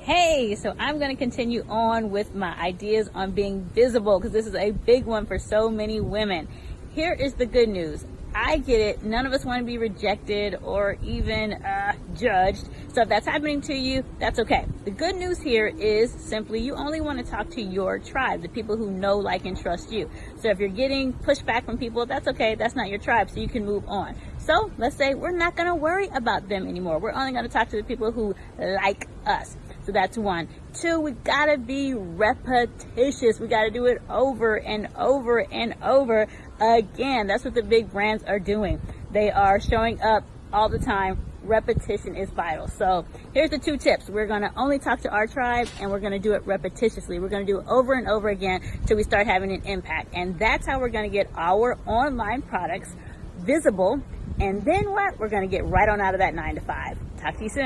Hey, so I'm going to continue on with my ideas on being visible, because this is a big one for so many women. Here is the good news. I get it. None of us want to be rejected or even judged. So if that's happening to you, that's okay. The good news here is simply you only want to talk to your tribe, the people who know, like, and trust you. So if you're getting pushback from people, that's okay. That's not your tribe, so you can move on. So let's say we're not going to worry about them anymore. We're only going to talk to the people who like us. So that's one. Two, we gotta be repetitious. We gotta do it over and over and over again. That's what the big brands are doing. They are showing up all the time. Repetition is vital. So here's the 2 tips. We're gonna only talk to our tribe, and we're gonna do it repetitiously. We're gonna do it over and over again till we start having an impact. And that's how we're gonna get our online products visible. And then what? We're gonna get right on out of that 9 to 5. Talk to you soon.